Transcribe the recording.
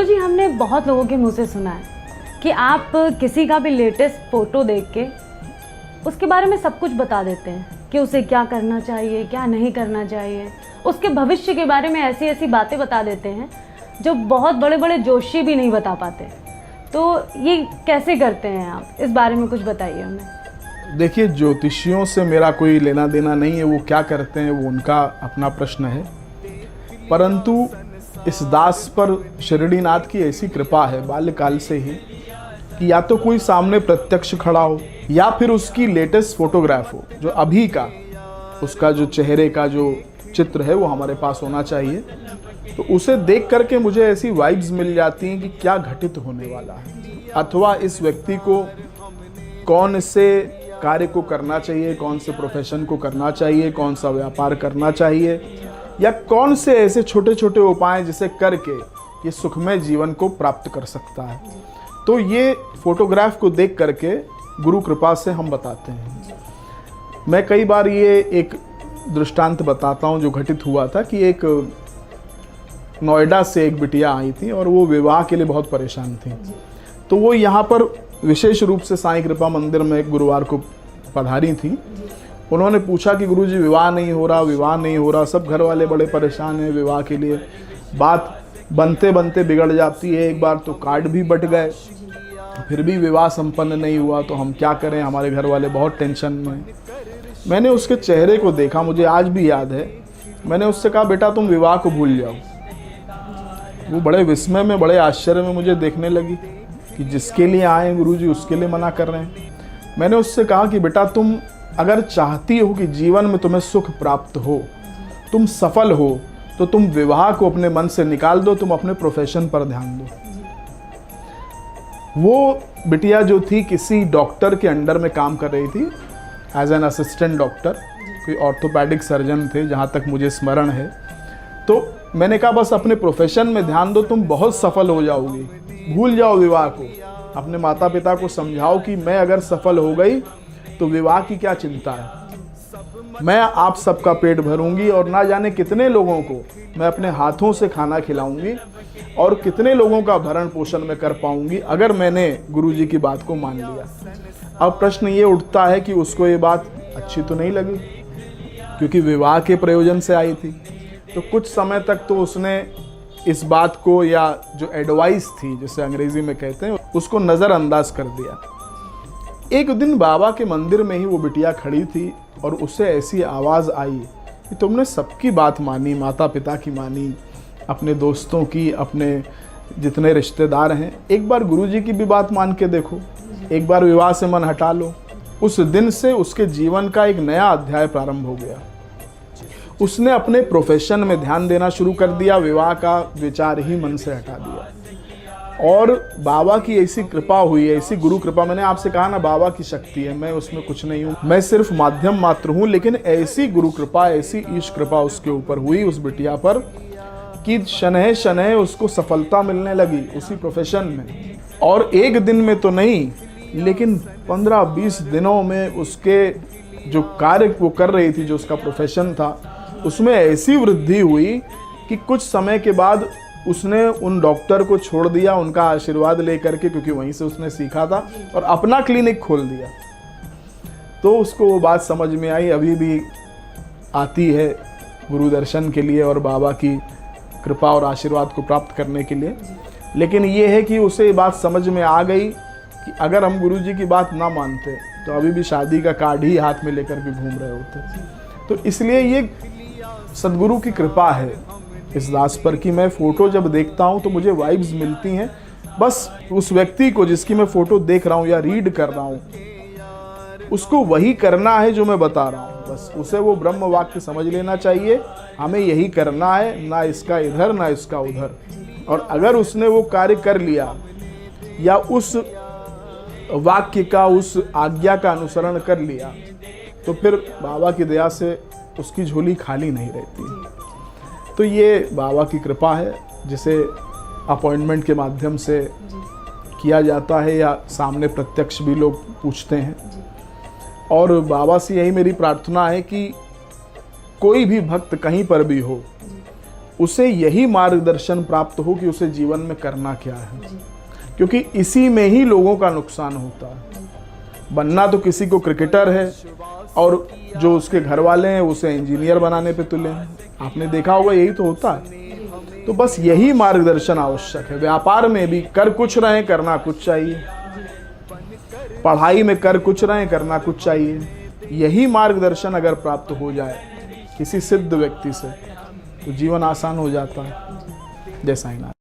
गुरुजी, हमने बहुत लोगों के मुंह से सुना है कि आप किसी का भी लेटेस्ट फ़ोटो देख के उसके बारे में सब कुछ बता देते हैं कि उसे क्या करना चाहिए, क्या नहीं करना चाहिए, उसके भविष्य के बारे में ऐसी ऐसी बातें बता देते हैं जो बहुत बड़े बड़े जोशी भी नहीं बता पाते। तो ये कैसे करते हैं आप? इस बारे में कुछ बताइए हमें। देखिए, ज्योतिषियों से मेरा कोई लेना देना नहीं है, वो क्या करते हैं वो उनका अपना प्रश्न है। परंतु इस दास पर शिरडीनाथ की ऐसी कृपा है बाल्यकाल से ही कि या तो कोई सामने प्रत्यक्ष खड़ा हो या फिर उसकी लेटेस्ट फोटोग्राफ हो, जो अभी का उसका जो चेहरे का जो चित्र है वो हमारे पास होना चाहिए। तो उसे देख करके मुझे ऐसी वाइब्स मिल जाती हैं कि क्या घटित होने वाला है, अथवा इस व्यक्ति को कौन से कार्य को करना चाहिए, कौन से प्रोफेशन को करना चाहिए, कौन सा व्यापार करना चाहिए, या कौन से ऐसे छोटे छोटे उपाय जिसे करके ये सुखमय जीवन को प्राप्त कर सकता है। तो ये फोटोग्राफ को देख करके गुरु कृपा से हम बताते हैं। मैं कई बार ये एक दृष्टांत बताता हूँ जो घटित हुआ था कि एक नोएडा से एक बिटिया आई थी और वो विवाह के लिए बहुत परेशान थी। तो वो यहाँ पर विशेष रूप से साईं कृपा मंदिर में एक गुरुवार को पधारी थी। उन्होंने पूछा कि गुरुजी, विवाह नहीं हो रहा, सब घर वाले बड़े परेशान हैं विवाह के लिए, बात बनते बनते बिगड़ जाती है, एक बार तो कार्ड भी बट गए, फिर भी विवाह संपन्न नहीं हुआ, तो हम क्या करें, हमारे घर वाले बहुत टेंशन में हैं। मैंने उसके चेहरे को देखा, मुझे आज भी याद है। मैंने उससे कहा, बेटा तुम विवाह को भूल जाओ। वो बड़े विस्मय में, बड़े आश्चर्य में मुझे देखने लगी कि जिसके लिए आए गुरुजी उसके लिए मना कर रहे हैं। मैंने उससे कहा कि बेटा, तुम अगर चाहती हो कि जीवन में तुम्हें सुख प्राप्त हो, तुम सफल हो, तो तुम विवाह को अपने मन से निकाल दो, तुम अपने प्रोफेशन पर ध्यान दो। वो बिटिया जो थी किसी डॉक्टर के अंडर में काम कर रही थी एज एन असिस्टेंट डॉक्टर, कोई ऑर्थोपेडिक सर्जन थे जहाँ तक मुझे स्मरण है। तो मैंने कहा बस अपने प्रोफेशन में ध्यान दो, तुम बहुत सफल हो जाओगी, भूल जाओ विवाह को। अपने माता पिता को समझाओ कि मैं अगर सफल हो गई तो विवाह की क्या चिंता है, मैं आप सबका पेट भरूंगी और ना जाने कितने लोगों को मैं अपने हाथों से खाना खिलाऊंगी और कितने लोगों का भरण पोषण में कर पाऊंगी अगर मैंने गुरुजी की बात को मान लिया। अब प्रश्न ये उठता है कि उसको ये बात अच्छी तो नहीं लगी, क्योंकि विवाह के प्रयोजन से आई थी। तो कुछ समय तक तो उसने इस बात को, या जो एडवाइस थी जिसे अंग्रेजी में कहते हैं, उसको नज़रअंदाज कर दिया। एक दिन बाबा के मंदिर में ही वो बिटिया खड़ी थी और उसे ऐसी आवाज़ आई कि तुमने सबकी बात मानी, माता पिता की मानी, अपने दोस्तों की, अपने जितने रिश्तेदार हैं, एक बार गुरुजी की भी बात मान के देखो, एक बार विवाह से मन हटा लो। उस दिन से उसके जीवन का एक नया अध्याय प्रारंभ हो गया। उसने अपने प्रोफेशन में ध्यान देना शुरू कर दिया, विवाह का विचार ही मन से हटा दिया। और बाबा की ऐसी कृपा हुई, ऐसी गुरु कृपा, मैंने आपसे कहा ना बाबा की शक्ति है, मैं उसमें कुछ नहीं हूँ, मैं सिर्फ माध्यम मात्र हूँ, लेकिन ऐसी गुरु कृपा, ऐसी ईश कृपा उसके ऊपर हुई, उस बिटिया पर, कि शनह शनह उसको सफलता मिलने लगी उसी प्रोफेशन में। और एक दिन में तो नहीं, लेकिन 15-20 दिनों में उसके जो कार्य वो कर रही थी, जो उसका प्रोफेशन था, उसमें ऐसी वृद्धि हुई कि कुछ समय के बाद उसने उन डॉक्टर को छोड़ दिया, उनका आशीर्वाद लेकर के, क्योंकि वहीं से उसने सीखा था, और अपना क्लिनिक खोल दिया। तो उसको वो बात समझ में आई, अभी भी आती है गुरु दर्शन के लिए और बाबा की कृपा और आशीर्वाद को प्राप्त करने के लिए। लेकिन ये है कि उसे ये बात समझ में आ गई कि अगर हम गुरुजी की बात ना मानते तो अभी भी शादी का कार्ड ही हाथ में लेकर के घूम रहे होते। तो इसलिए ये सदगुरु की कृपा है इस दास पर कि मैं फ़ोटो जब देखता हूँ तो मुझे वाइब्स मिलती हैं। बस उस व्यक्ति को जिसकी मैं फ़ोटो देख रहा हूँ या रीड कर रहा हूँ, उसको वही करना है जो मैं बता रहा हूँ। बस उसे वो ब्रह्म वाक्य समझ लेना चाहिए, हमें यही करना है, ना इसका इधर ना इसका उधर। और अगर उसने वो कार्य कर लिया या उस वाक्य का, उस आज्ञा का अनुसरण कर लिया, तो फिर बाबा की दया से उसकी झोली खाली नहीं रहती। तो ये बाबा की कृपा है, जिसे अपॉइंटमेंट के माध्यम से किया जाता है या सामने प्रत्यक्ष भी लोग पूछते हैं। और बाबा से यही मेरी प्रार्थना है कि कोई भी भक्त कहीं पर भी हो, उसे यही मार्गदर्शन प्राप्त हो कि उसे जीवन में करना क्या है, क्योंकि इसी में ही लोगों का नुकसान होता है। बनना तो किसी को क्रिकेटर है और जो उसके घर वाले हैं उसे इंजीनियर बनाने पे तुले हैं। आपने देखा होगा यही तो होता है। तो बस यही मार्गदर्शन आवश्यक है। व्यापार में भी कर कुछ रहे, करना कुछ चाहिए। पढ़ाई में कर कुछ रहे, करना कुछ चाहिए। यही मार्गदर्शन अगर प्राप्त हो जाए किसी सिद्ध व्यक्ति से तो जीवन आसान हो जाता है। जय साईनाथ।